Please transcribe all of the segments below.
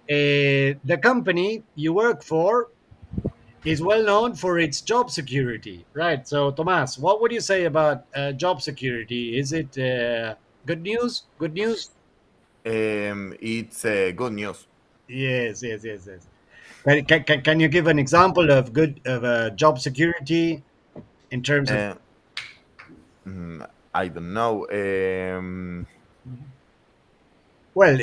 the company you work for is well known for its job security, right? So, Tomas, what would you say about job security? Is it good news? Good news? It's good news. Yes, yes, yes, yes. Can you give an example of good of job security in terms of? Uh, I don't know. Well,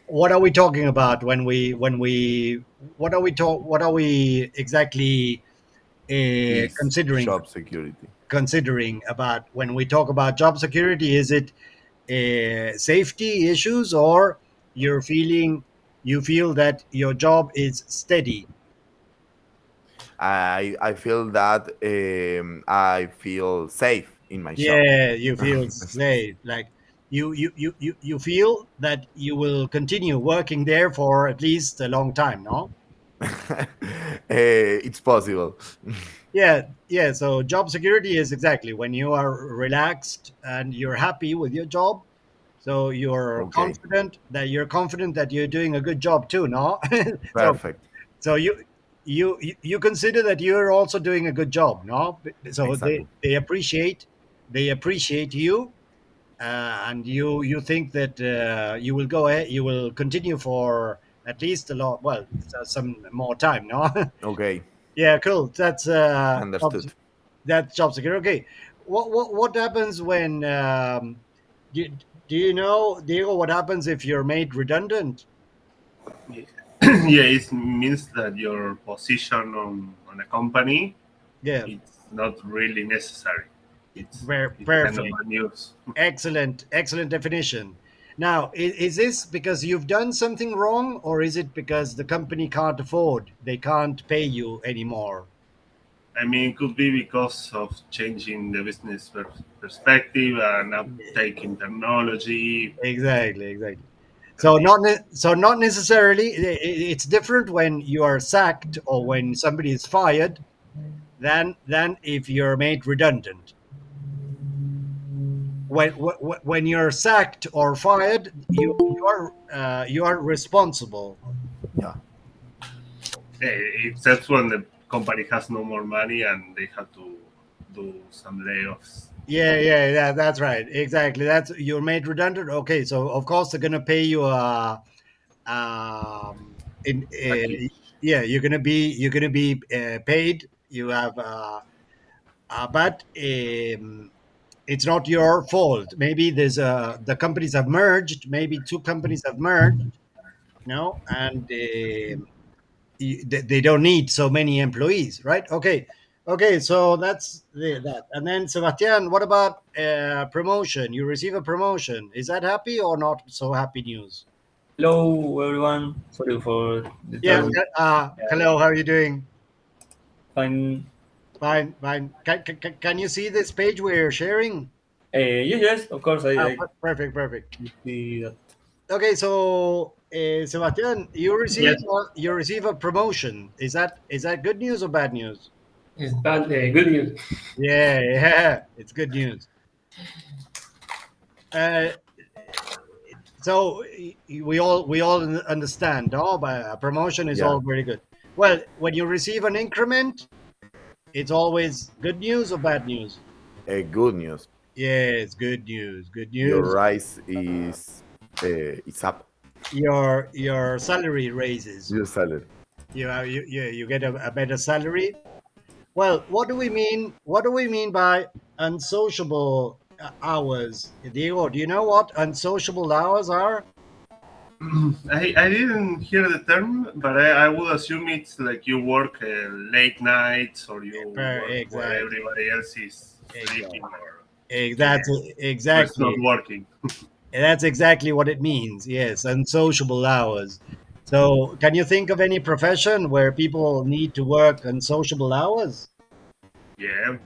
what are we talking about when we what are we exactly Is considering job security. about when we talk about job security? Is it safety issues, or you're feeling you feel that your job is steady? I feel that I feel safe in my shop. Yeah, you feel safe. Like you feel that you will continue working there for at least a long time, no? It's possible. Yeah, yeah. So job security is exactly when you are relaxed and you're happy with your job. So Okay, you're confident that you're doing a good job too, no? so perfect. so you consider that you're also doing a good job, no? So Exactly. they appreciate you, and you think that you will go ahead, you will continue for at least a lot, well, some more time, no? Okay, Yeah, cool. understood. That's job security. Okay, what happens when do, do you know, Diego, what happens if you're made redundant? Yeah, yeah, it means that your position on a company Yeah, it's not really necessary. It's kind of perfect. bad news. Excellent, excellent definition. Now, is this because you've done something wrong, or is it because the company can't afford, they can't pay you anymore? I mean, it could be because of changing the business perspective and uptake in technology. Exactly, exactly. Can So be. not necessarily. It's different when you are sacked or when somebody is fired than if you're made redundant. When you're sacked or fired, you are responsible. Yeah. It's that's when the company has no more money and they have to do some layoffs. Yeah, that's right. Exactly. That's you're made redundant. Okay, so of course they're gonna pay you in Package. yeah, you're gonna be paid. You have but it's not your fault. Maybe there's the companies have merged. Maybe two companies have merged, no, and they don't need so many employees, right? Okay, okay. So that's that. And then Sebastian, what about promotion? You receive a promotion. Is that happy or not so happy news? Hello, everyone. Sorry for the Yeah. trouble. Hello. How are you doing? Fine. Fine. Fine. Can you see this page we're sharing? Yes, yes, of course. I Perfect. Perfect. see that. Okay. So, Sebastian, Yes, you receive a promotion. Is that good news or bad news? it's bad. Good news. Yeah. Yeah. It's good news. Uh, so we all understand, no, but a promotion is Yeah. all very good. Well, when you receive an increment, it's always good news or bad news? Good news. Yes, good news, good Your news. rise is up. Your salary raises. Your salary. You get a better salary. Well, what do we mean by unsociable hours? Diego, do you know what unsociable hours are? I didn't hear the term, but I would assume it's like you work late nights or you work while Exactly, everybody else is sleeping exactly. yeah, That's or it's not exactly working. that's exactly what it means. Yes, unsociable hours. So, can you think of any profession where people need to work unsociable hours? Yeah,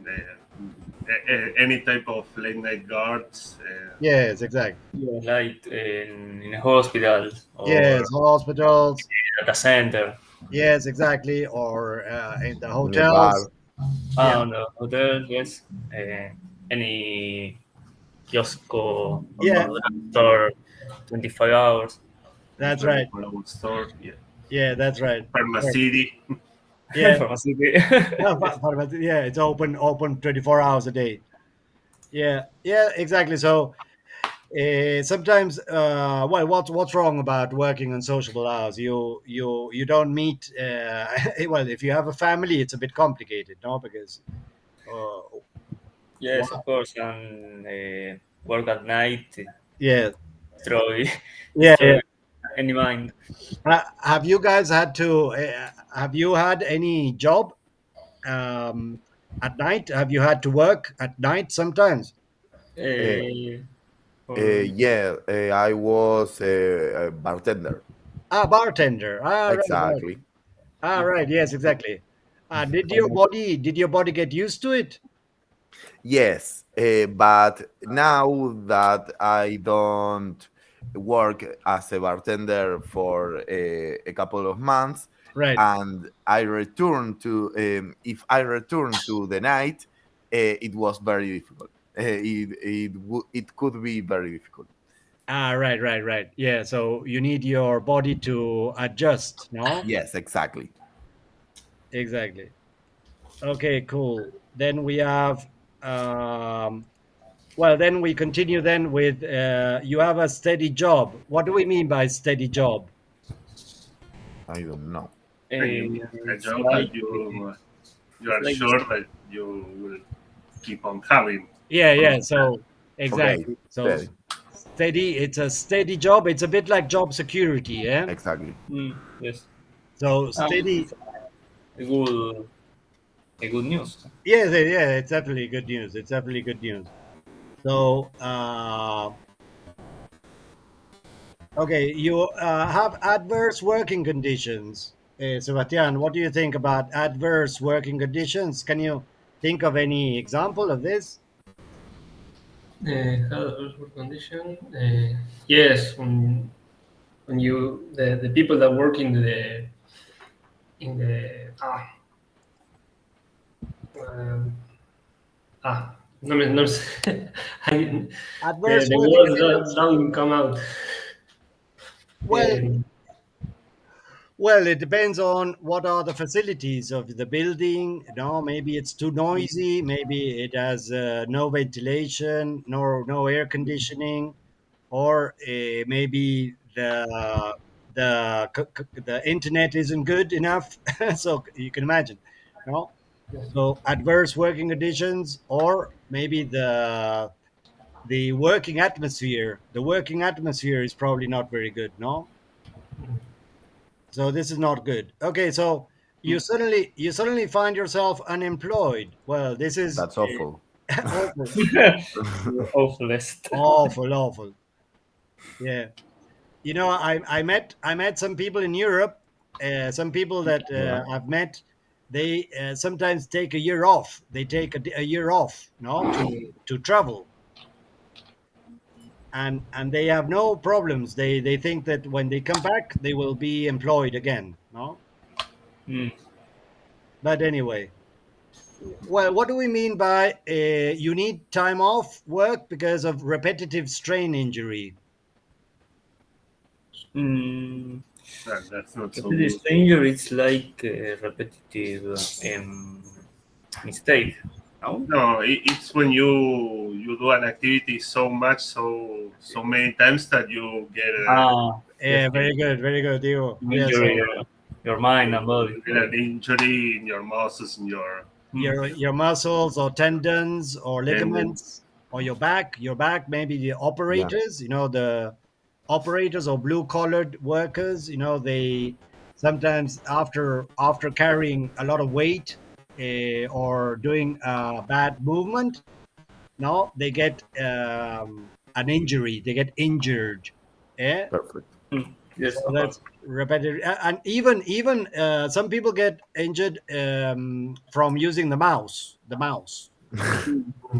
any type of late night guards. Yes, exactly. Yeah, like in hospitals or Yes, hospitals. data center. Yes, exactly. Or in the In a bar. hotels. Yeah, On the hotel, yes. Any kiosco yeah, or store 25 hours. That's right. Cloud store. Yeah. Yeah, that's right. Pharmacy. Yeah, Pharmacy. yeah, it's open 24 hours a day. Yeah, yeah, exactly. So sometimes, well, what's wrong about working on sociable hours? You don't meet. Well, if you have a family, it's a bit complicated, no? Because uh, Yes, of course, and work at night yeah, destroy yeah, yeah. destroy any mind. Have you guys had to? Have you had any job at night? Have you had to work at night sometimes? Uh, Uh, for, yeah, I was a bartender. Ah, bartender. Ah, right, right. Exactly. Ah, right. Yes, exactly. Did your body get used to it? Yes, but now that I don't work as a bartender for a couple of months, Right. and I return to, if I return to the night, it was very difficult. It could be very difficult. Ah, right, right, right. Yeah. So you need your body to adjust. No. Yes, exactly. Exactly. Okay. Cool. Then we have. Um, well, then we continue then with you have a steady job. What do we mean by steady job? I don't know. And you mean a it's job like that you it's are like sure that you will keep on having. Yeah, yeah. So Okay, exactly. So steady. steady. It's a steady job. It's a bit like job security. Yeah. Exactly. yes, So it's steady. a good news. Yeah, yeah. It's definitely good news. It's definitely good news. So okay, you have adverse working conditions. Sebastian, what do you think about adverse working conditions? Can you think of any example of this? Health condition. Yes, when you the people that work in the um, no me I, Adverse the working words conditions. don't come out. Well, Um, well, it depends on what are the facilities of the building. Maybe it's too noisy. Maybe it has no ventilation, no air conditioning, or maybe the internet isn't good enough. So you can imagine, no. So adverse working conditions, or maybe the working atmosphere. The working atmosphere is probably not very good, no. So this is not good. Okay, so you suddenly find yourself unemployed. Well, this is That's awful. awful, Awfulest. awful, awful. Yeah, I met some people in Europe. Some people that Yeah. I've met, they sometimes take a year off. They take a year off, no, to travel, and they have no problems. They think that when they come back, they will be employed again, no. Mm. But anyway, well, what do we mean by you need time off work because of repetitive strain injury? Mm. That's not so Repetitive good. stranger, it's like a repetitive mistake. No? No, it's when you do an activity so much, so many times that you get Ah, Yeah, very good, Diego. you Yeah, injure so your mind and body. you get an injury in your muscles, in your your muscles or tendons or tendons. ligaments or your back, maybe the Yeah. operators, the operators or blue collared workers, they sometimes after carrying a lot of weight or doing bad movement, no, they get an injury, they get injured. Yeah. Perfect. Yes, So of that's course. repetitive, and even some people get injured from using the mouse.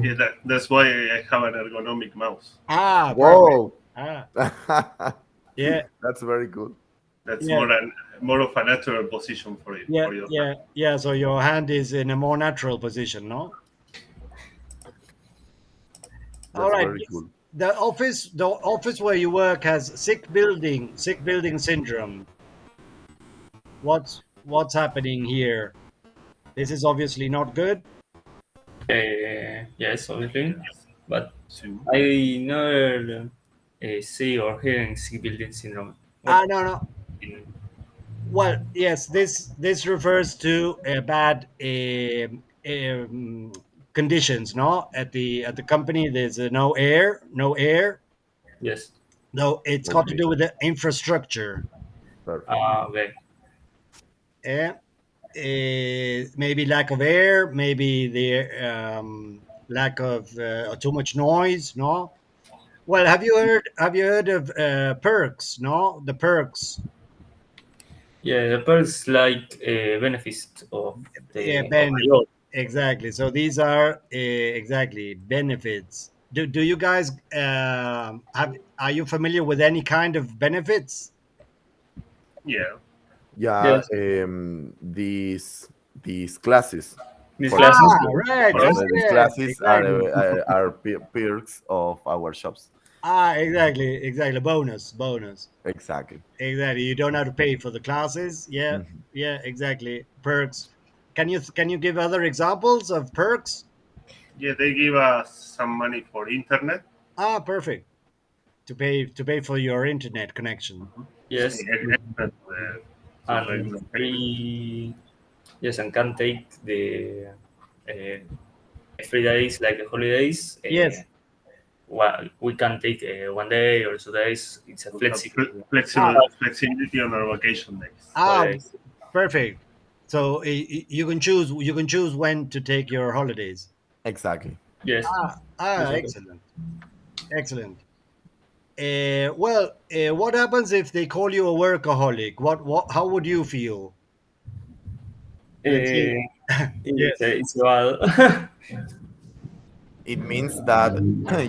Yeah, that's why I have an ergonomic mouse. Ah, perfect. Whoa. Ah, That's yeah, very cool. That's yeah, more of a natural position for it yeah, for your hand. yeah, yeah. So your hand is in a more natural position, no? All That's right. very cool. the office where you work has sick building syndrome. What's happening here? This is obviously not good. Yes, obviously, but So, I never see or hear in sick building syndrome. What No. in- Well, yes, this refers to bad conditions. No, at the company, there's no air, yes. No, it's got to Okay. do with the infrastructure. Perfect. Okay. Yeah, maybe lack of air, maybe the lack of too much noise. No. Well, have you heard of perks? No, the perks. Yeah, the perks like benefits of Yeah, the job. exactly. So these are exactly benefits. Do you guys have? Are you familiar with any kind of benefits? yeah. Yeah, Yes, these classes, these for classes. Ah, right. for Oh, example, these yes, classes exactly. are perks of our shops. Exactly. Bonus. Exactly. Exactly. You don't have to pay for the classes. Yeah, Mhm. yeah, exactly. Perks. Can you give other examples of perks? Yeah, they give us some money for internet. Perfect. To pay for your internet connection. Yes, Extra to and regular payment. free. Yes, and can take the free days like the holidays. Yes. We can take 1 day or 2 days. It's a We have flexible Ah, flexibility on our vacation days. ah, holidays. perfect. So you can choose when to take your holidays. Exactly. Yes. Exactly. Excellent, excellent. Well, what happens if they call you a workaholic? How would you feel? Let's see. Uh, Yes, it's bad. It means that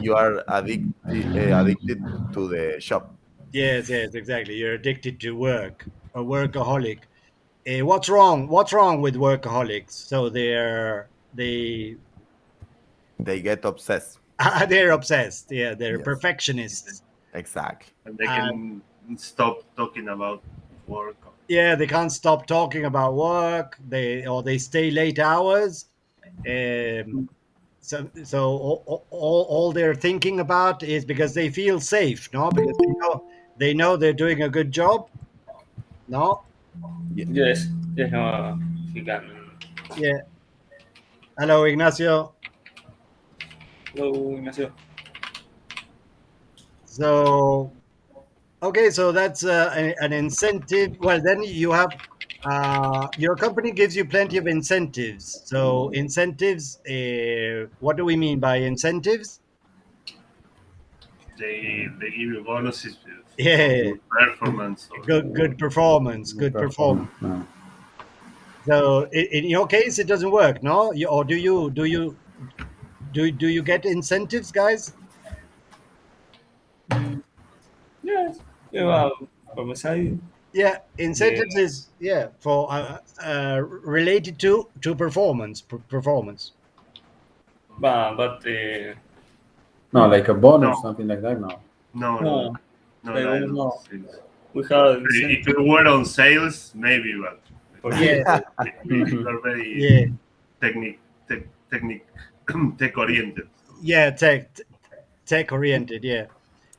you are addicted to the shop. yes, exactly. You're addicted to work, a workaholic. What's wrong? What's wrong with workaholics? So They get obsessed. they're obsessed. Yeah, they're Yes, perfectionists. exactly. And they And can stop talking about work. yeah, they can't stop talking about work. They stay late hours. Um, so all they're thinking about is because they feel safe, no? Because they know they're doing a good job, no? Yes. Yes. No, he can. Yeah. Hello, Ignacio. Hello, Ignacio. So okay, so that's an incentive. Well, then you have your company gives you plenty of incentives. So incentives, what do we mean by incentives? They give you bonuses for Yeah, good performance good performance, good performance. So in your case, it doesn't work, no? Or do you get incentives, guys? Yes. Yeah, well, from my side, Yeah, the incentives is for related to performance. but No, like a bonus, no, something like that. No. no, no, no, no, they no, won't no. know. We have If it were on sales, maybe, but for Yeah, we are very yeah, technic tech oriented. yeah. Tech oriented. Yeah,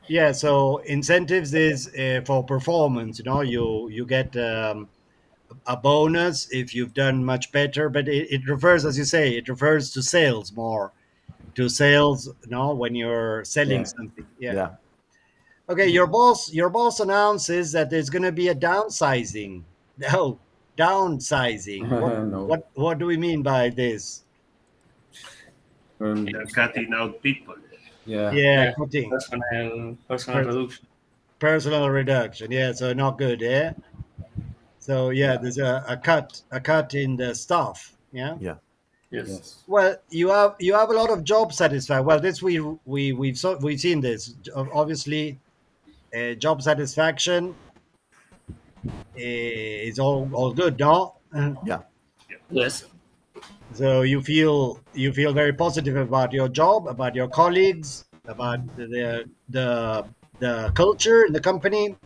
yeah. So incentives is for performance. You get a bonus if you've done much better, but it refers, as you say, it refers to sales more. To sales, when you're selling Yeah. something. Yeah. Yeah. Okay, your boss announces that there's going to be a downsizing. No, downsizing. What No. what what do we mean by this? Um, They're cutting out people. yeah. Yeah, yeah, cutting personal per- reduction. personal reduction. Yeah, so not good. Yeah. So yeah, Yeah. there's a cut in the staff. Yeah. Yeah. Yes. Yes. Well, you have a lot of job satisfaction. Well, this we've seen this. Obviously, job satisfaction is all good, no? Yeah. Yes. So you feel very positive about your job, about your colleagues. about the culture in the company.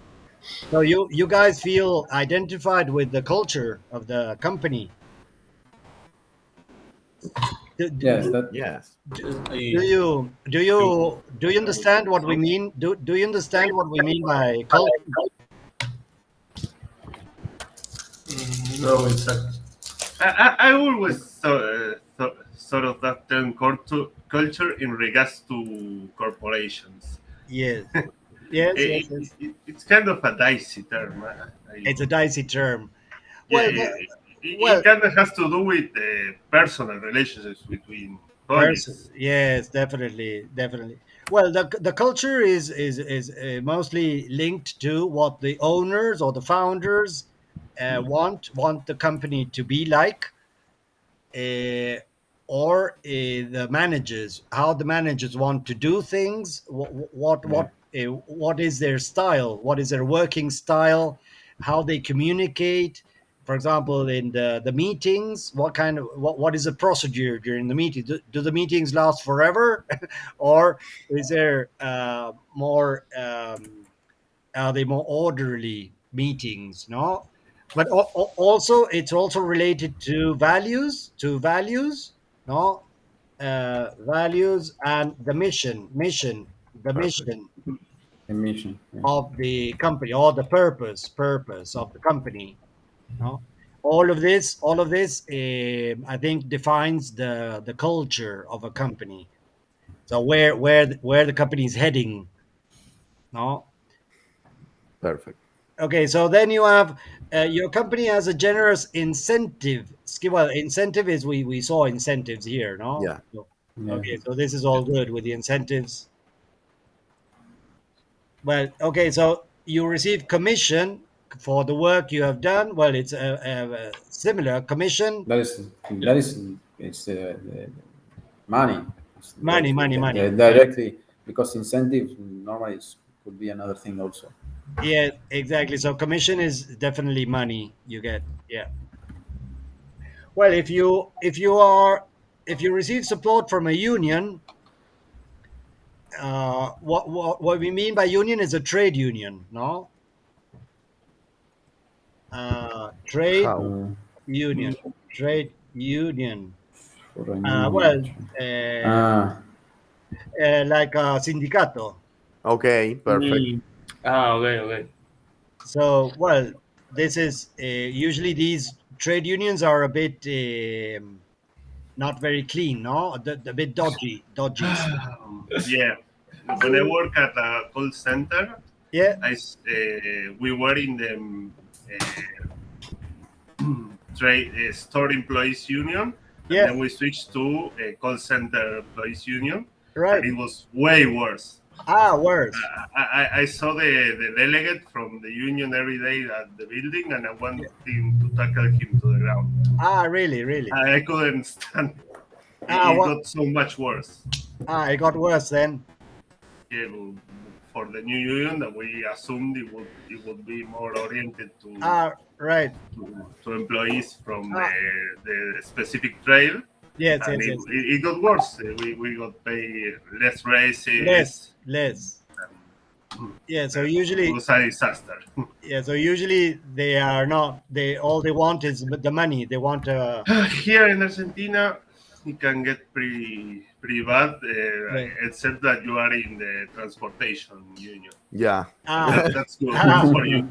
So you guys feel identified with the culture of the company. Do, Yes, do, that Yes. do you understand what we mean? Do you understand what we mean by culture? No, exactly. I always thought of that term culture in regards to corporations. Yes, yes, yes, yes. It's kind of a dicey term. It's a dicey term. Yeah, Well, it well, kind of has to do with personal relationships between person. colleagues. Yes, definitely, definitely. Well, the culture is mostly linked to what the owners or the founders want the company to be like, uh, or the managers, how the managers want to do things, yeah. what is their style, what is their working style, how they communicate. For example, in the meetings, what is the procedure during the meeting? Do the meetings last forever, or is there more? Are they more orderly meetings? No, but also it's also related to values, no, values and the Perfect. mission Emission. Yeah. of the company, or the purpose of the company, no. All of this I think defines the culture of a company. So where the company is heading, no. Perfect. Okay, so then you have your company has a generous incentive scheme. Well, incentive is we saw incentives here, no? Yeah. Yeah. Okay, so this is all good with the incentives. Well, okay, so you receive commission for the work you have done. Well, it's a similar commission. That is it's money. It's Money. directly because incentive normally could be another thing also. Yeah, exactly. So commission is definitely money you get. Yeah. Well, if you receive support from a union, what we mean by union is a trade union, no? Trade How? Uh, union, trade union. for a Well, union. uh, Ah, like a sindicato. Okay. Perfect. Mm. Ah, okay, okay. So, well, this is usually these trade unions are a bit not very clean, no? A bit dodgy. Yeah, when I work at a call center, Yeah, we were in the trade store employees union, and yeah, then we switched to a call center employees union, and right. it was way worse. Worse. I saw the delegate from the union every day at the building, and I wanted to tackle him to the ground. Really, really. I couldn't stand it. It What? got so much worse. It got worse then. Yeah, for the new union that we assumed it would be more oriented Right. to employees from Ah, the specific trade, yes, and yes, yes. it got worse. We got paid less raises. Less. And Yeah. So it usually, was a disaster. yeah. So usually they are not. They all they want is the money. They want. Here in Argentina, it can get pretty bad, Right. except that you are in the transportation union. Yeah. That's good Ah, for you.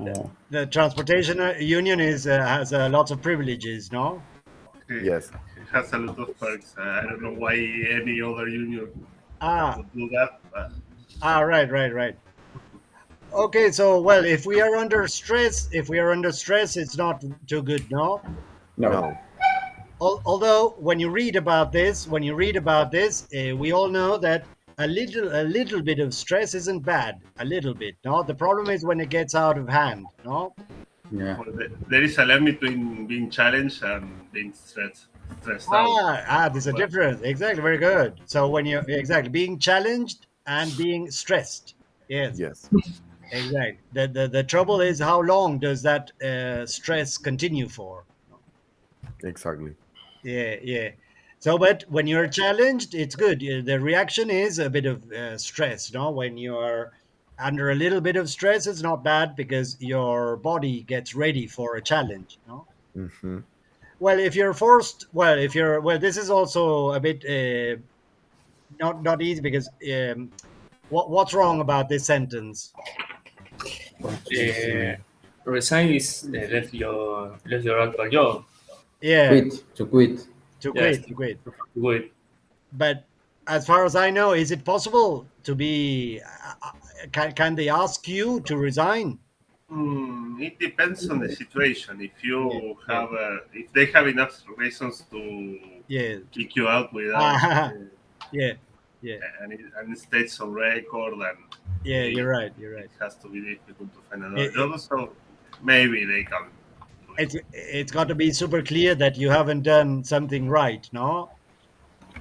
oh, the transportation union has lots of privileges. No. Yes. It has a lot of perks. I don't know why any other union Ah. would do that, but Right. Right. Right. Okay. So well, if we are under stress, it's not too good. No. no. No. Although when you read about this, we all know that a little bit of stress isn't bad. A little bit, no. The problem is when it gets out of hand, no. Yeah. well, there is a line between being challenged and being stressed out. There's a difference. Exactly, very good. So when you're exactly being challenged and being stressed, yes, Yes. exactly. The trouble is how long does that stress continue for? Exactly. Yeah, yeah. So, but when you're challenged, it's good. The reaction is a bit of stress. When you're under a little bit of stress, it's not bad because your body gets ready for a challenge. Hmm. Well, if you're forced, if you're this is also a bit not easy because what's wrong about this sentence? Resign is left your actual job. Yeah, to quit. to Yes, quit, to quit. to quit. But as far as I know, is it possible to be? Can they ask you to resign? It depends on the situation. If Yeah, you yeah, have, if they have enough reasons to yeah, kick you out without yeah, yeah, and it stays on record, and yeah. they, You're right. You're right. it has to be difficult to find another It, it, job. So maybe they can do it. it's got to be super clear that you haven't done something right. No.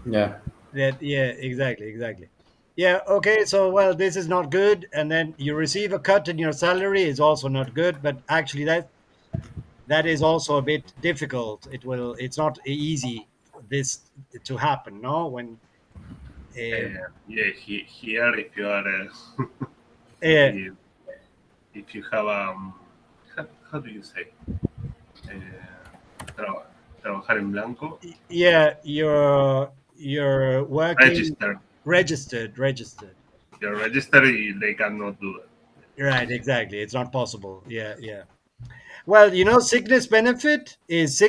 Yeah. Yeah, exactly. Yeah, okay, so this is not good, and then you receive a cut in your salary is also not good, but actually that is also a bit difficult. It's not easy this to happen, no? When Yeah, here if you are uh, if, if you have how do you say tra- trabajar en blanco, yeah, you're working registered. registered. You're registered, they cannot do that. Right, exactly. It's not possible. Yeah. Well, sickness benefit is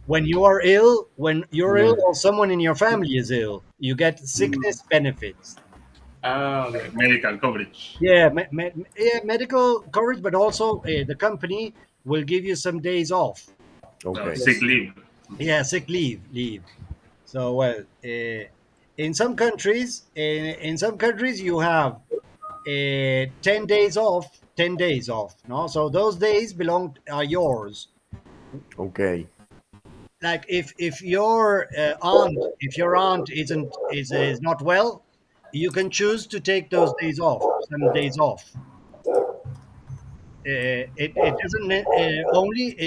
when you are ill, when you're ill, Yeah. or someone in your family is ill, you get Mm, sickness benefits. Okay. like medical coverage, Yeah, yeah, medical coverage, but also the company will give you some days off. Okay. sick Yes. leave. Yeah, sick leave. So, in some countries, you have 10 days off, 10 days off. No, so those days are yours. Okay. Like if your aunt is not well, you can choose to take those days off, some days off. It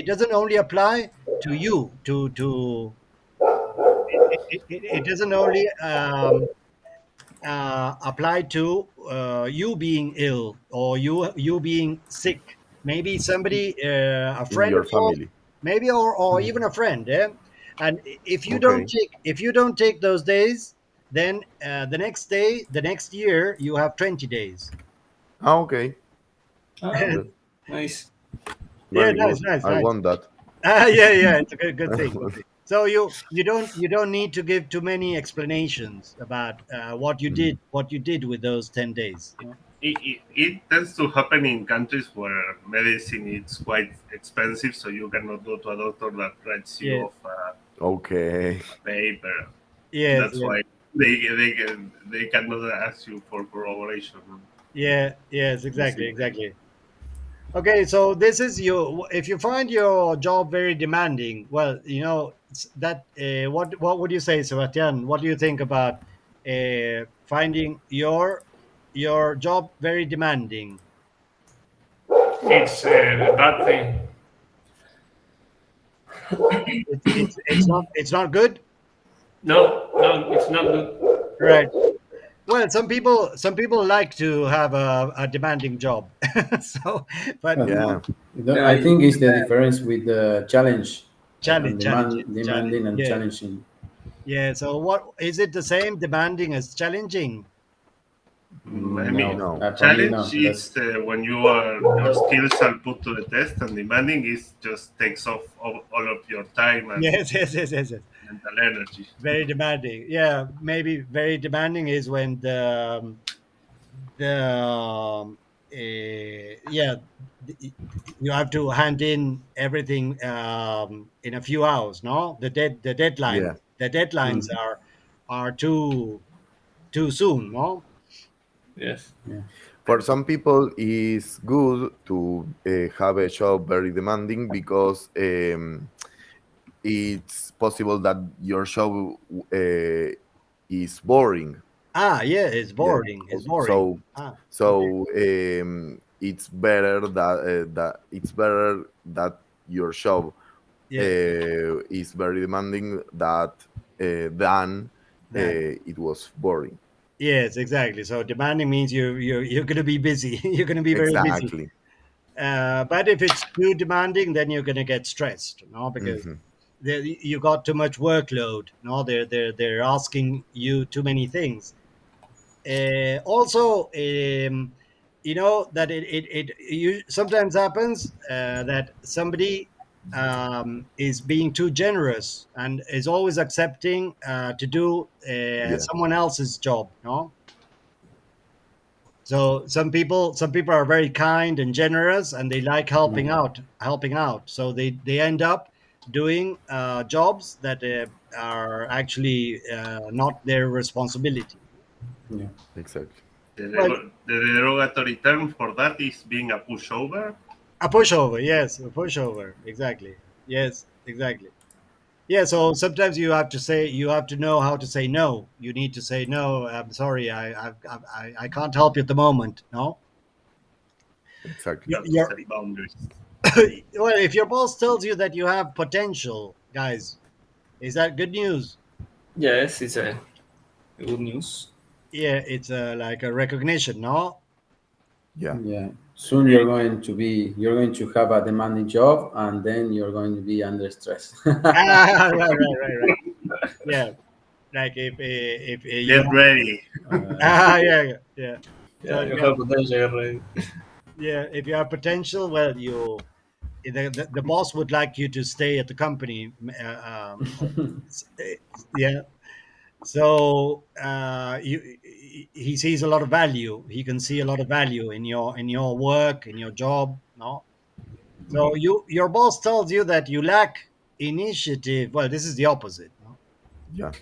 doesn't only apply to you. It doesn't only apply to you being ill or you being sick. Maybe somebody, a In friend of your yours, family. maybe, or even a friend. And Okay. if you don't take those days, then the next year you have 20 days. Ah, okay. Ah, nice. Yeah, Very nice, good. nice, I nice. want that. Yeah, it's a good thing. Good thing. So you don't need to give too many explanations about Mm. what you did with those 10 days. It tends to happen in countries where medicine is quite expensive, so you cannot go to a doctor that writes you Yeah, off Okay. a paper. yes, That's yes, why they cannot ask you for corroboration. yeah, yes, I see. exactly. Okay, so this is you. If you find your job very demanding, well, what would you say, Sebastian? What do you think about finding your job very demanding? It's a bad thing. It's not good, No, no, it's not good. right? Well, some people like to have a demanding job, so but Well, Yeah. Yeah, I think it's the difference with the challenge and challenge. demanding and Yeah, challenging. yeah. So what is it? The same demanding as challenging? I mean, No, No. for me, challenge no. That's is when your skills are put to the test, and demanding is just takes off all of your time and Yes, yes. mental energy. Very demanding. Yeah, maybe very demanding is when yeah, you have to hand in everything in a few hours. No, Yeah. the deadlines mm, are too soon. No. yes. yeah. For some people, it's good to have a job very demanding because it's possible that your job is boring. Yeah, it's Yeah. boring. It's So boring. so, Okay. it's better that it's better that your job is very demanding that than it was boring. Yes, exactly. So demanding means you're going to be busy. You're going to be very busy. Exactly. But if it's too demanding, then you're going to get stressed, no? Because you got too much workload. No, they're asking you too many things. Also, that it sometimes happens that somebody is being too generous and is always accepting to do someone else's job. No, so some people are very kind and generous, and they like helping out. So they end up doing jobs that are actually not their responsibility. Yeah. Exactly. Well, The derogatory term for that is being a pushover. a pushover, yes, a pushover, exactly. Yes, exactly. Yeah, so sometimes you have to know how to say no. You need to say no. I'm sorry, I can't help you at the moment. No, Exactly. You have to you're, set boundaries. well, if your boss tells you that you have potential, guys, is that good news? Yes, it's a good news. Yeah, it's like a recognition, no? Yeah. Yeah. Soon you're going to have a demanding job, and then you're going to be under stress. Right. Yeah, like if you Get ready. yeah. So Yeah, you have potential already. if you have potential, well, the boss would like you to stay at the company. Yeah. So he sees a lot of value. He can see a lot of value in your work, in your job. No. So your boss tells you that you lack initiative. Well, this is the opposite. No? Yeah.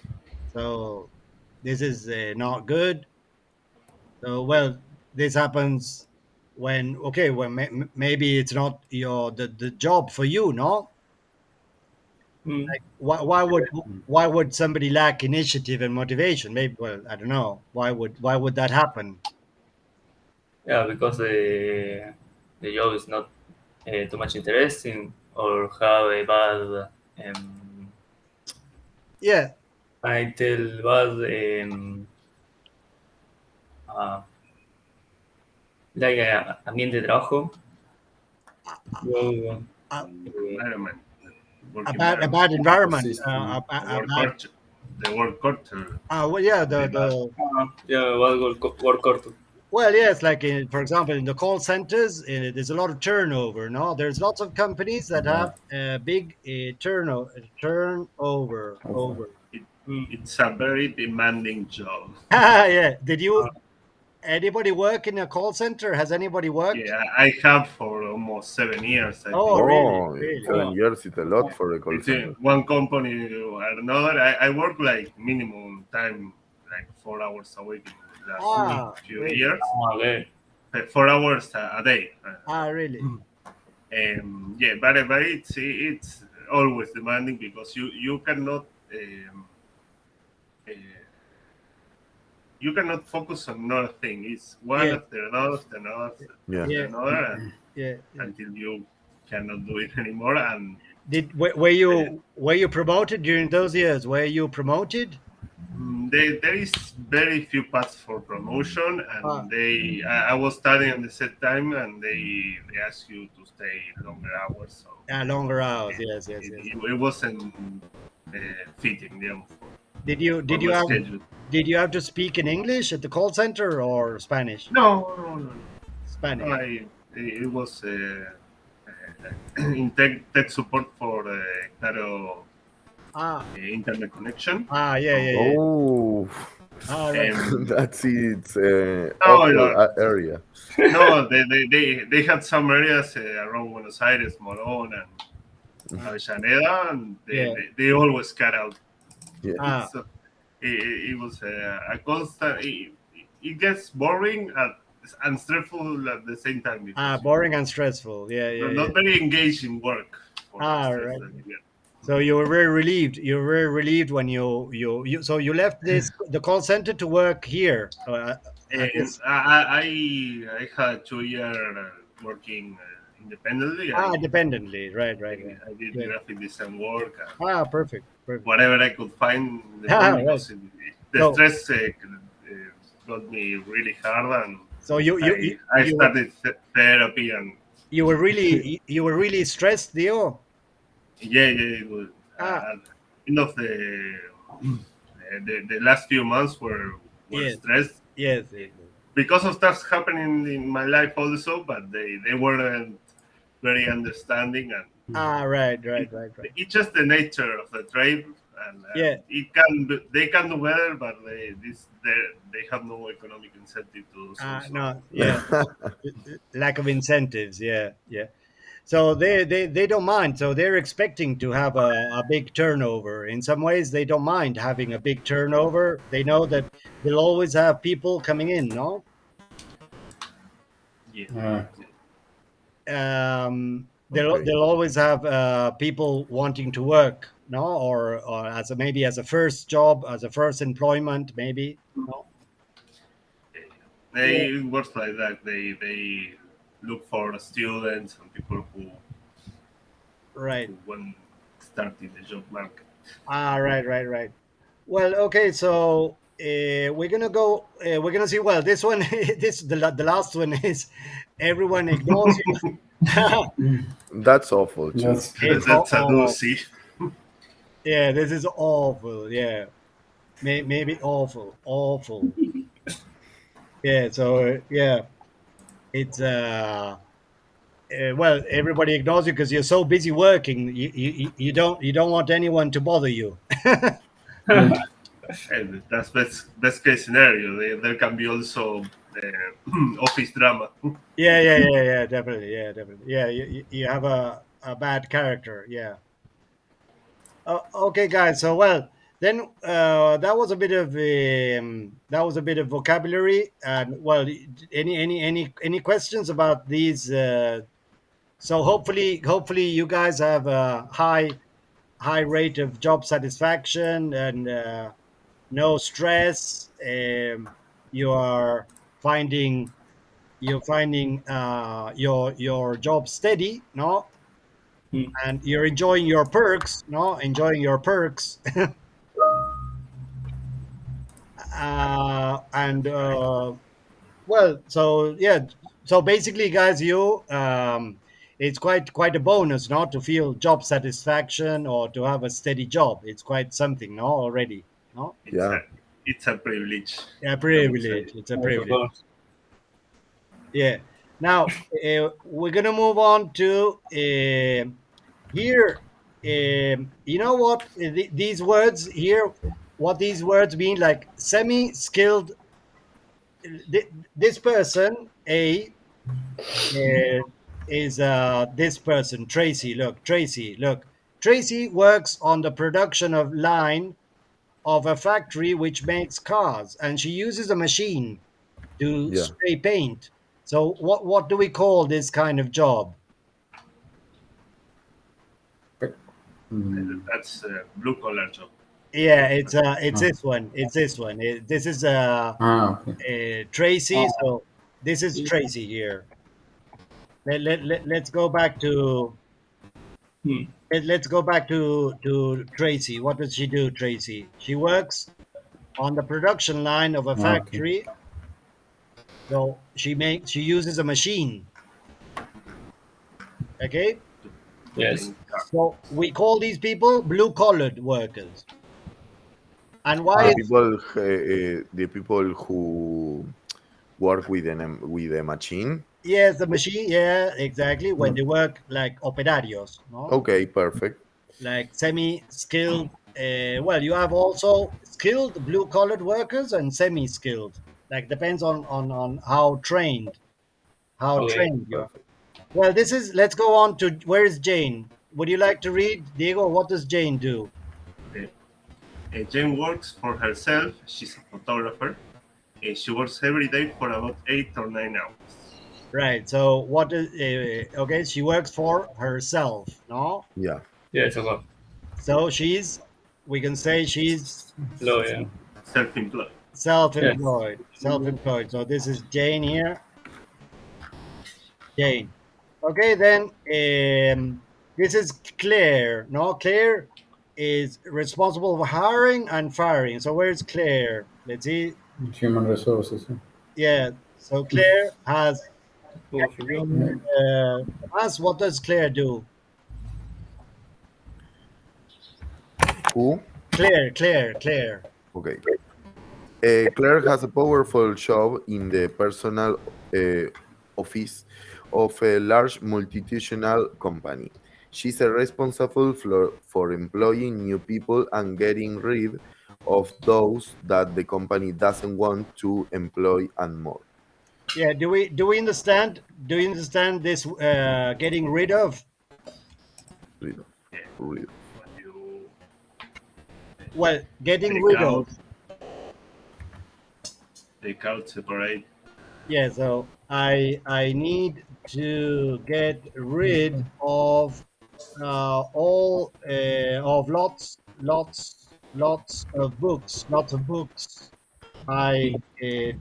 So this is not good. So well, this happens when maybe it's not the job for you. No. Mm. Why would somebody lack initiative and motivation? Maybe, well, I don't know. Why would that happen? Yeah, because the job is not too much interesting or have a bad Yeah. title, bad uh, like ambiente de trabajo. Yo, a, Environment. Work a bad environment. environment. System. The work culture. Well, yeah, Very bad. yeah, bad work culture. well, yes, like for example, in the call centers, there's a lot of turnover. No, there's lots of companies that have big turnover. Over. Over. Mm. It's a very demanding job. Yeah. Did you anybody work in a call center? Has anybody worked? Yeah, I have for almost 7 years. I Oh, think. really? Oh, Really? 7 years is a lot for a call Between center. one company or another, I work like minimum time, like 4 hours a week in the last few Really? years. Okay. 4 hours a day. Really? Yeah, but it's always demanding because you cannot uh, you cannot focus on another thing. It's one Yeah. after another after another after Yeah. another, and Yeah. until you cannot do it anymore. And Were you promoted during those years? Were you promoted? there is very few paths for promotion, Ah. and I was studying at the same time, and they ask you to stay longer hours. So Longer hours. Yes. it wasn't fitting them Did for you my have schedule. did you have to speak in English at the call center or Spanish? No. Spanish. It was in tech support for Claro internet connection. Yeah. Oh, Right. that's its No, awful area. No, they had some areas around Buenos Aires, Morón, and Avellaneda, and they always cut out. Yeah. So it was a constant. It gets boring and stressful at the same time. Because Boring and stressful. Yeah. you're not very engaged in work. For the stress Right. that you get. So you were very relieved. You were very relieved when so you left the call center to work here. And I had 2 years working independently. Independently, right. I did Yeah. graphic design work and Perfect. whatever I could find in the Ah, world because the So- stress got me really hard, and So I started therapy, and you were really stressed, Dio. it was end of the last few months were Yes. stressed Yes. because of stuff happening in my life also, but they weren't very understanding, and Right. it's just the nature of the trade, and Yeah. they can do better, but they have no economic incentive to do so. No. Yeah. Lack of incentives. Yeah. So they don't mind. So they're expecting to have a big turnover. In some ways, they don't mind having a big turnover. They know that they'll always have people coming in. No. Yeah. They'll always have people wanting to work. No, or maybe as a first job, as a first employment, maybe. No. It works like that. They look for students and people who Right. want to start in the job market. Right. Well, okay. So we're gonna go. We're gonna see. Well, this one, the last one is everyone ignores you. That's awful. Too. Yes. It's That's a awful. doozy. Yeah, this is awful. Yeah, maybe awful. Yeah. So yeah, it's well, everybody ignores you because you're so busy working. You don't want anyone to bother you. And that's best case scenario. There can be also office drama. Yeah, definitely. Yeah, you have a bad character. Yeah. Okay, guys. So well, then that was a bit of vocabulary. And well, any questions about these? So hopefully you guys have a high rate of job satisfaction and no stress. You're finding your job steady, no, and you're enjoying your perks, no, and well, so yeah, so basically, guys, it's quite a bonus, not to feel job satisfaction or to have a steady job. It's quite something, no, already, no. It's a privilege. Yeah, privilege. It's a privilege. Yeah. Now we're gonna move on to here. You know what these words here? What these words mean? Like semi-skilled. This person A is this person Tracy. Look, Tracy works on the production of line of a factory which makes cars, and she uses a machine to spray paint. So what do we call this kind of job? That's a blue collar job. Yeah, it's this one. It's this one. This is Tracy. So this is Tracy here. Let's go back to let's go back to Tracy. What does she do, Tracy? She works on the production line of a factory. So she uses a machine. Okay? Yes. So we call these people blue-collared workers. And why? The people who work with a machine. Yes, the machine. Yeah, exactly. When they work like operarios. No? Okay, perfect. Like semi-skilled. Well, you have also skilled blue-collared workers and semi-skilled. Like depends on how trained you are. Well, let's go on to where is Jane? Would you like to read, Diego? What does Jane do? Jane works for herself. She's a photographer. She works every day for about 8 or 9 hours. Right. So what is okay? She works for herself, no? Yeah. Yes, okay. So we can say she's Lawyer. Self-employed. Self-employed. So this is Jane here. Jane. Okay, then this is Claire. No, Claire is responsible for hiring and firing. So where's Claire? Let's see. Human resources. Yeah. So Claire has. Oh, for you. Ask what does Claire do? Who? Claire. Okay. Claire has a powerful job in the personal office of a large multinational company. She's responsible for employing new people and getting rid of those that the company doesn't want to employ and more. Yeah. Do we understand? Do you understand this? Getting rid of. Rid of, Yeah. rid of. When you Well, getting take rid out, of. separate. Yeah. So I need to get rid of all of lots of books. Lots of books. I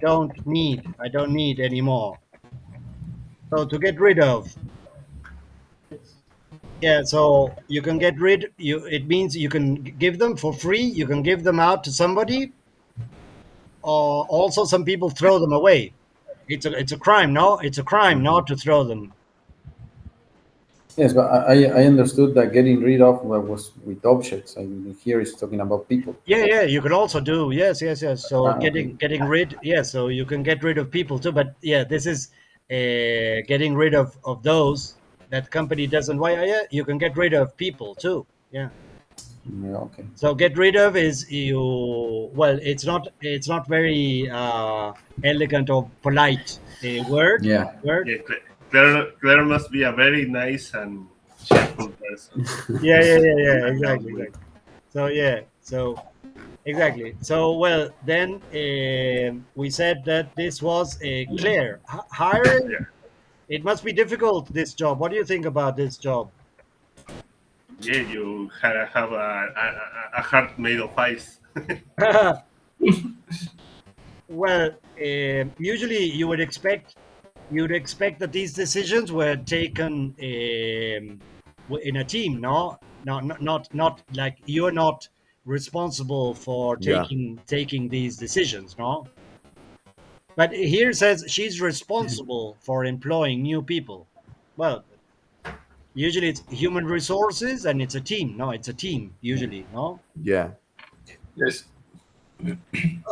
don't need anymore. So to get rid of. Yeah, so you can get rid. It means you can give them for free. You can give them out to somebody, or also some people throw them away. It's a crime, no? It's a crime not to throw them. Yes, but I understood that getting rid of was with objects. And here it's talking about people. Yeah. You can also do yes. So Okay. getting rid. Yeah, so you can get rid of people too. But yeah, this is getting rid of those that company doesn't. Why? Yeah, you can get rid of people too. Yeah. Yeah, okay. So get rid of is you. Well, it's not very elegant or polite word. Yeah. Yeah, Claire must be a very nice and cheerful person. Yeah. Hang out with. Exactly. So yeah. So exactly. So well, then we said that this was Claire hiring. Yeah, It must be difficult this job. What do you think about this job? yeah, you have a heart made of ice. Well, usually you'd expect that these decisions were taken in a team, no? Not like you're not responsible for Yeah. taking these decisions, no? But here it says she's responsible for employing new people. Well, usually it's human resources and it's a team. No, it's a team usually, no? Yeah. Yes.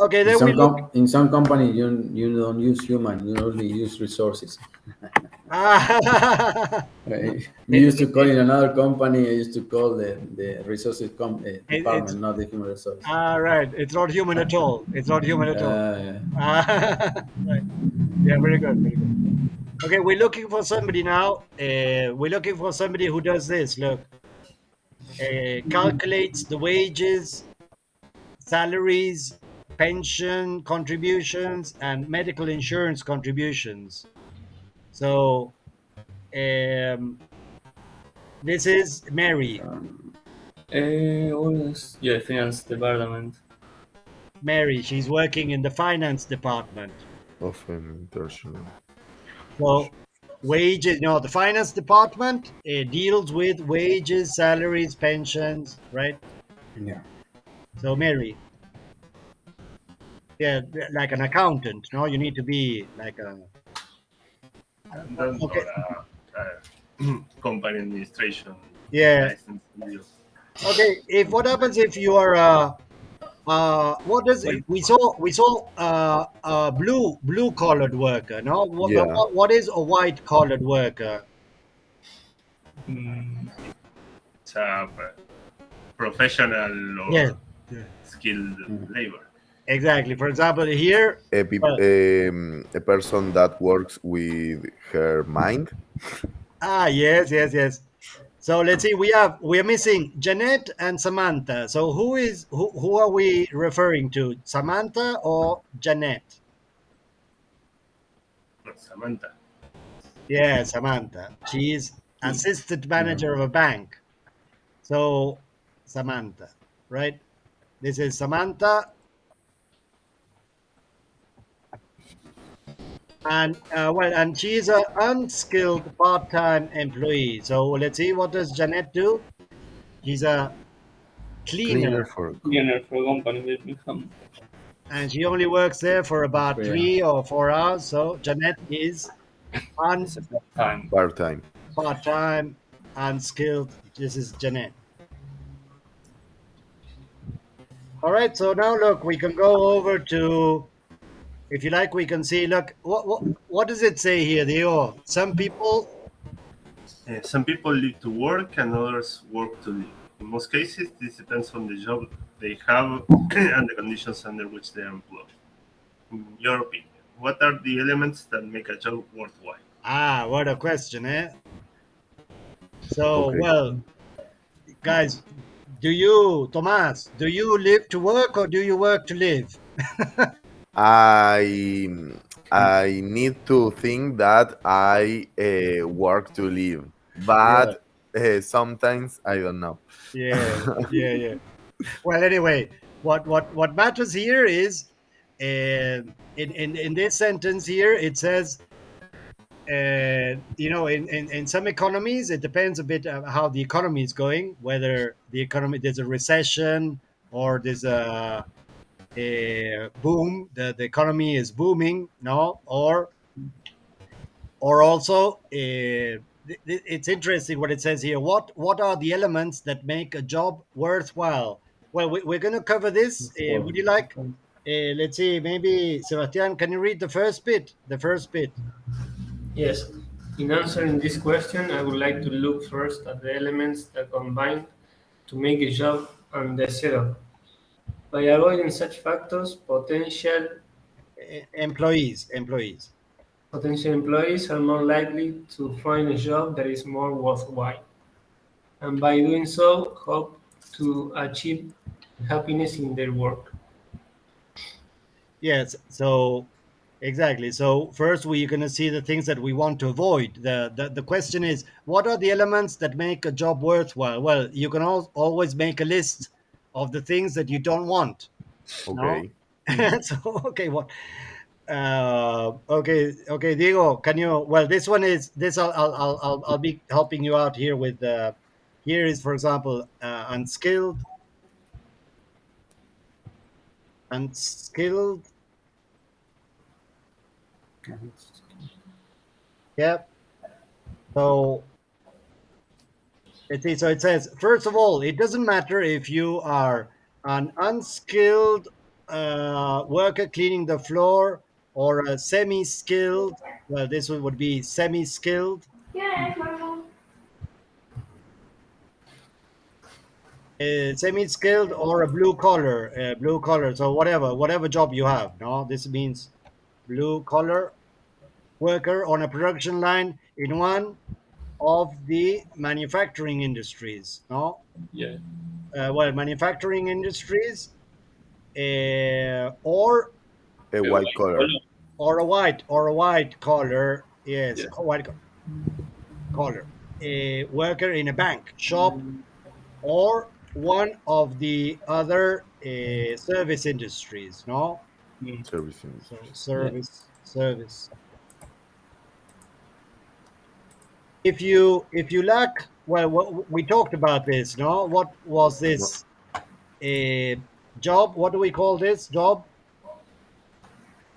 Okay, then we look. In some company you don't use human, you only use resources. Ah, We used to call in another company. I used to call the resources it's department, not the human resources. right. It's not human at all. It's not human at all. Right. Yeah, very good, very good. Okay, we're looking for somebody now. We're looking for somebody who does this. Look, calculates the wages, salaries, pension contributions, and medical insurance contributions. So, this is Mary. Yeah, finance department. Mary, she's working in the finance department. Of an international. So, wages, the finance department deals with wages, salaries, pensions, right? Yeah. So, Mary, yeah, like an accountant, no? You need to be like a. Don't Okay. Company administration. Yeah. License deal. Okay. What happens if you are what does we saw a blue collared worker, no? Yeah. What is a white collared worker? Mm, It's a professional or Yeah. skilled labor. Exactly. For example, here. A person that works with her mind. Yes. So let's see. We're missing Jeanette and Samantha. So who are we referring to? Samantha or Jeanette? Samantha. Yeah, Samantha. She's assistant manager of a bank. So Samantha, right? This is Samantha. And and she is an unskilled part-time employee. So let's see, what does Jeanette do? She's a Cleaner cleaner, for Cleaner for company Birmingham. and she only works there for about 3 3 or 4 hours. So Jeanette is It's a part time. part-time. part-time, unskilled. This is Jeanette. All right. So now look, we can go over to, if you like, we can see. Look, what does it say here, Diego? Some people. Some people live to work and others work to live. In most cases, this depends on the job they have and the conditions under which they are employed. In your opinion, what are the elements that make a job worthwhile? Ah, what a question, eh? So, Okay. well, guys, Tomas, do you live to work or do you work to live? I I need to think that I work to live, Yeah, but sometimes I don't know. yeah, yeah. Well, anyway, what matters here is, in this sentence here, it says, in some economies, it depends a bit of how the economy is going, whether there's a recession or there's a boom, the economy is booming, no, or also it's interesting what it says here. What are the elements that make a job worthwhile? Well, we're going to cover this. Would you like? Let's see. Maybe Sebastian, can you read the first bit? The first bit. Yes. In answering this question, I would like to look first at the elements that combine to make a job undesirable. By avoiding such factors, Employees. potential employees are more likely to find a job that is more worthwhile, and by doing so, hope to achieve happiness in their work. Yes. So exactly. So first, we're going to see the things that we want to avoid. The question is, what are the elements that make a job worthwhile? Well, you can always make a list of the things that you don't want. No. Okay. So okay, what? Okay, Diego, can you? Well, this one is this. I'll be helping you out here with. Here is, for example, unskilled. Yep. So let's see. So it says, first of all, it doesn't matter if you are an unskilled worker cleaning the floor or a semi-skilled. Well, this one would be semi-skilled. Semi-skilled or a blue collar. So whatever job you have. No, this means blue collar worker on a production line in one of the manufacturing industries. No, Yeah. manufacturing industries, or A A white white collar. collar. or a white collar. Yes, Yeah. white collar. A worker in a bank shop or one of the other service industries. No, Mm. Service so industry. service. If you lack, well, we talked about this. No, what was No, this job? What do we call this job?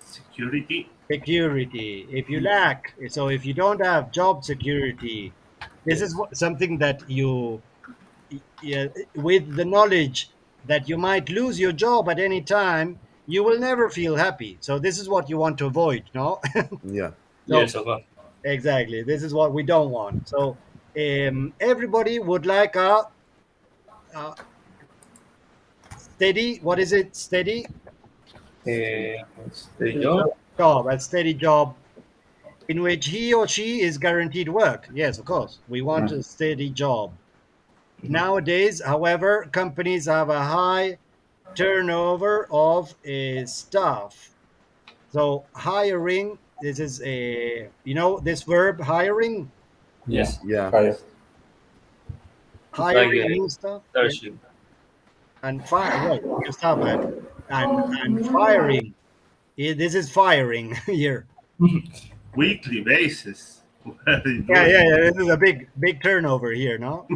Security. Security. If you lack, so if you don't have job security, this is Yes. something that yeah, with the knowledge that you might lose your job at any time, you will never feel happy. So this is what you want to avoid, no? yeah. So Yes, of course. exactly, this is what we don't want. So everybody would like a steady. What is it? Steady What's the job? job. A steady job in which he or she is guaranteed work. Yes, of course, we want a steady job. Nowadays, however, companies have a high turnover of staff. So hiring, this is this verb hiring. Yeah. Yes. Yeah. Higher. It's like Hiring new staff, yeah. searching. And fire, well, new staff, and firing. This is firing here. Weekly basis. What are they Yeah, doing? yeah. This is a big turnover here, no?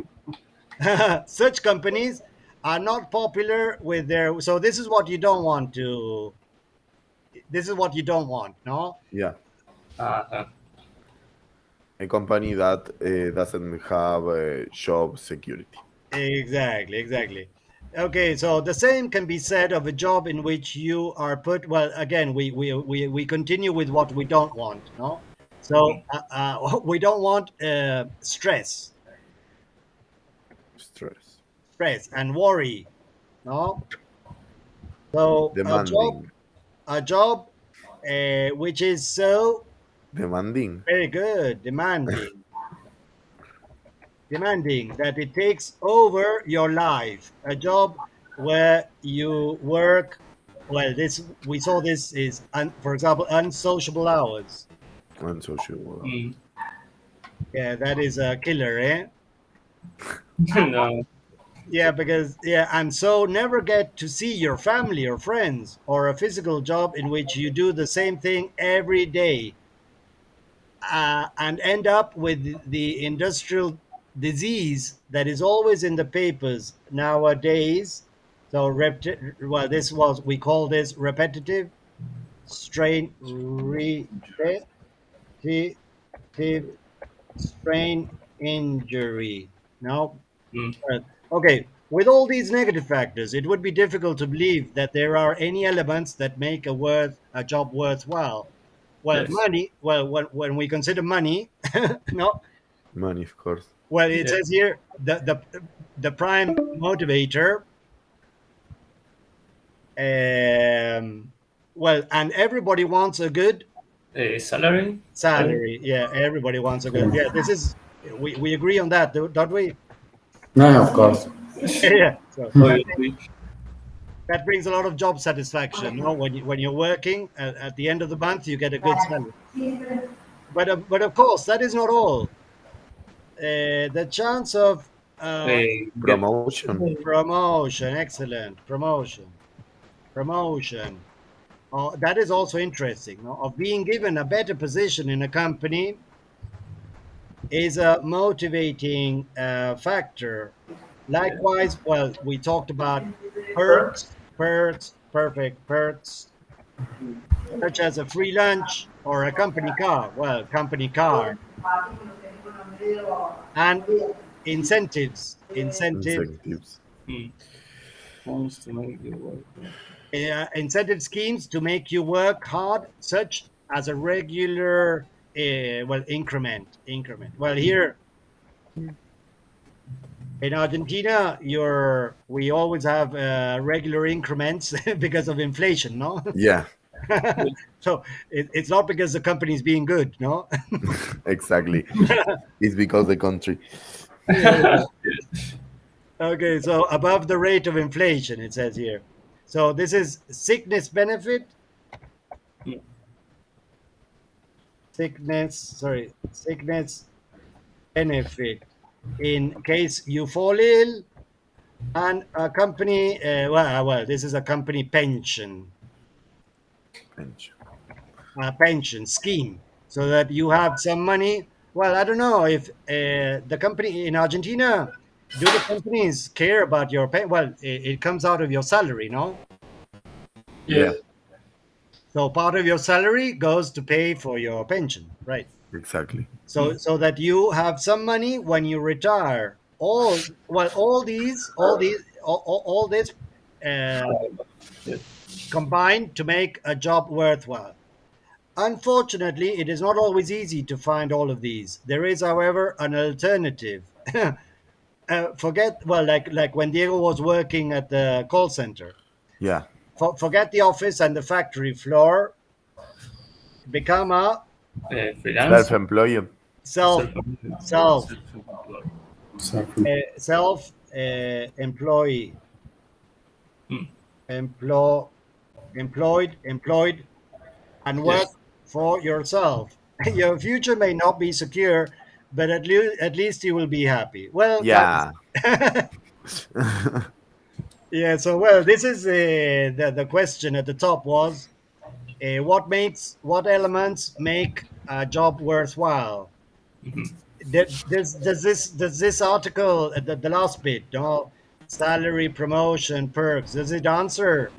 Such companies are not popular with their. So this is what you don't want to. This is what you don't want, no? Yeah, Uh-huh. a company that doesn't have job security. Exactly, exactly. Okay, so the same can be said of a job in which you are put. Well, again, we continue with what we don't want, no? So we don't want stress, Stress. stress and worry, no? So Demanding. a job which is so Demanding. very good, demanding that it takes over your life. A job where you work. Well, this we saw this is, for example, unsociable hours. And social. Mm. Yeah, that is a killer, eh? No. Yeah, because and so never get to see your family or friends, or a physical job in which you do the same thing every day, and end up with the industrial disease that is always in the papers nowadays. So, well, this was we call this repetitive strain, repetitive strain injury. No, Mm. okay. With all these negative factors, it would be difficult to believe that there are any elements that make a job worthwhile. Well, Yes. money. Well, when we consider money, no. Money, of course. Well, it Yes. says here the prime motivator. Well, and everybody wants a good Salary? salary. Yeah, everybody wants a good. Yeah, this is we agree on that, don't we? No, of course. Yeah. So Obviously. that brings a lot of job satisfaction. You know, when you're working at the end of the month, you get a good salary. But of course, that is not all. The chance of Get Promotion. promotion, excellent promotion. That is also interesting. No? Of being given a better position in a company is a motivating factor. Likewise, well, we talked about perfect perks, such as a free lunch or a company car. Well, company car and incentives, Incentives. wants to make you work. incentive schemes to make you work hard, such as a regular, well, increment. Well, here in Argentina, we always have regular increments because of inflation, no? Yeah, So it's not because the company is being good, no? exactly. It's because the country. Okay, so above the rate of inflation, it says here. So this is sickness benefit, sickness benefit in case you fall ill, and a company, well, this is a company pension, Pension. pension scheme, so that you have some money. Well, I don't know if the company in Argentina, do the companies care about your pay? Well, it comes out of your salary, no? Yeah, So part of your salary goes to pay for your pension, right? exactly. So that you have some money when you retire. All this uh, combined to make a job worthwhile. Unfortunately, it is not always easy to find all of these. There is, however, an alternative. Forget, well, like when Diego was working at the call center. Yeah, Forget the office and the factory floor. Become a Freelance. self-employed. self self Self-employed. self employee, employ employed, and work Yes. for yourself. Your future may not be secure, but at least you will be happy. Well, Yeah, yeah. So, well, this is the question at the top was what elements make a job worthwhile? Mhm. Does this article, the last bit, no, salary, promotion, perks, does it answer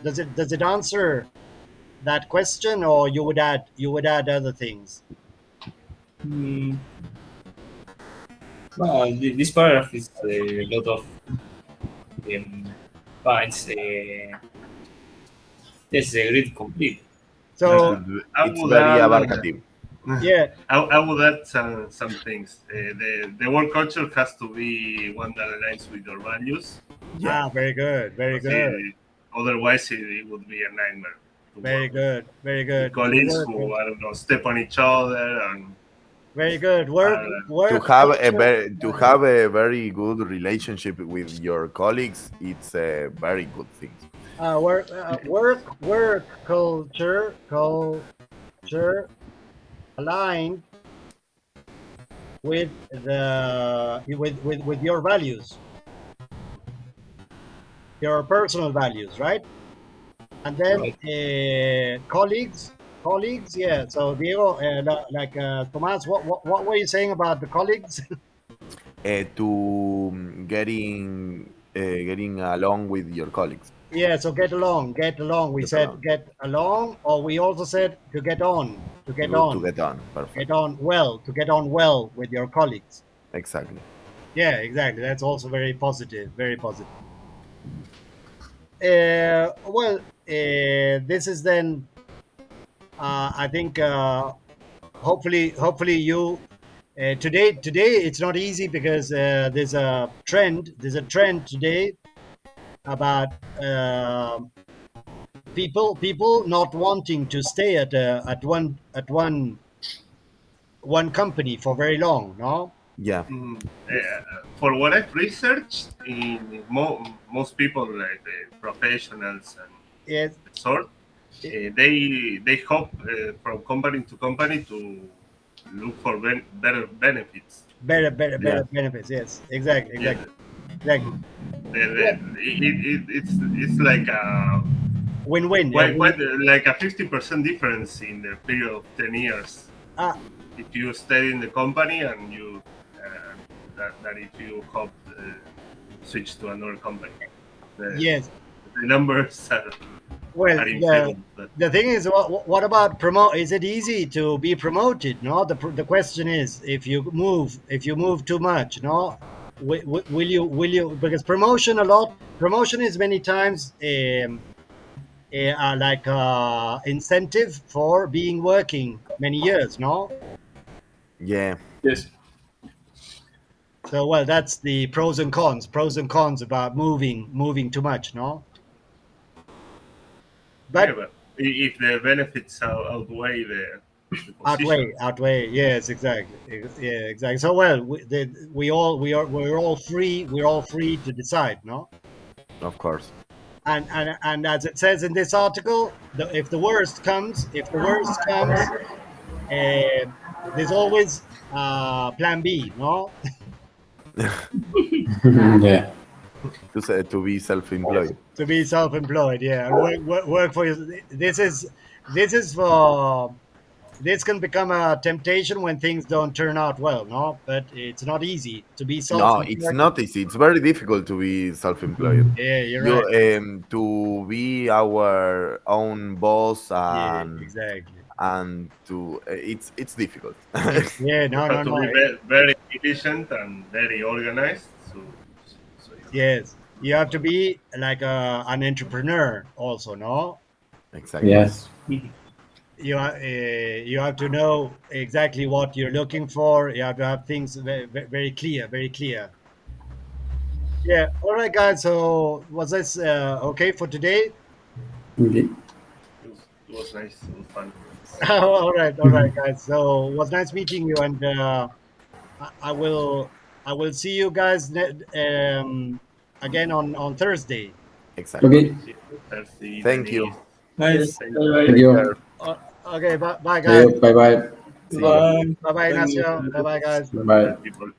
that question, or you would add other things? Mm, well, this paragraph is a lot of um, points. Yes, read complete. So I It's would very add, abarcative. yeah, I would add some things. The work culture has to be one that aligns with your values. Yeah. very good, very Because good, otherwise, it would be a nightmare to very work good, very with good. The colleagues work, who, I don't know, step on each other and very good. To Work have culture. a very good relationship with your colleagues, it's a very good thing. Work culture aligned with with your values, your personal values, right? And then Right. colleagues, yeah. So Diego, Tomas, what were you saying about the colleagues? To getting along with your colleagues. Yeah, so get along. We Get said along. get along, or we also said to get on, Good to get on. Perfect. to get on well with your colleagues. Exactly. Yeah, exactly. That's also very positive, very positive. This is then. I think hopefully you today it's not easy because there's a trend. There's a trend today about people not wanting to stay at one company for very long. No. Yeah. for what I've researched, in most people, like the professionals and Yes. the sort, they hop from company to company to look for better benefits. Yeah. Better benefits. Yes. Exactly. Yeah, Exactly. Yeah. it's like a Win-win. Yeah. quite like a 50% difference in the period of 10 years. Ah, If you stay in the company and you that if you hop switch to another company, yes. the numbers Well, are inferior. But the thing is, what about promote? Is it easy to be promoted? No, the question is, if you move too much, no, will you? Because promotion is many times like incentive for being working many years, no. Yeah. Yes. So well, that's the pros and cons about moving too much, no. yeah, But but if the benefits outweigh the position, outweigh, yes, exactly. Yeah, exactly. So well, we're all free to decide, no. Of course. And as it says in this article, if the worst comes, there's always plan B, no. Yeah. To be self-employed. To be self-employed, yeah, and work for you. This is for this can become a temptation when things don't turn out well, no, but it's not easy to be No, it's self-employed. not easy. It's very difficult to be self-employed. Yeah, you're You right. to be our own boss Yeah, exactly. and to it's difficult. Yeah, you no, have no, to no. be very efficient and very organized. So Yes, you have to be like an entrepreneur also, no. Exactly. Yes. You have to know exactly what you're looking for. You have to have things very clear, very clear. Yeah. All right, guys. So was this okay for today? Okay. it was nice. It was fun. All right, guys. So it was nice meeting you, and I I will I will see you guys again on Thursday. Exactly. Okay. See you Thursday, Thank you. Denise. Nice. Thank Thank you. you. Uh, okay. Bye, See guys. you. Bye bye. See you. Bye. Bye, Thank you. Ignacio. Bye, guys. Bye. People.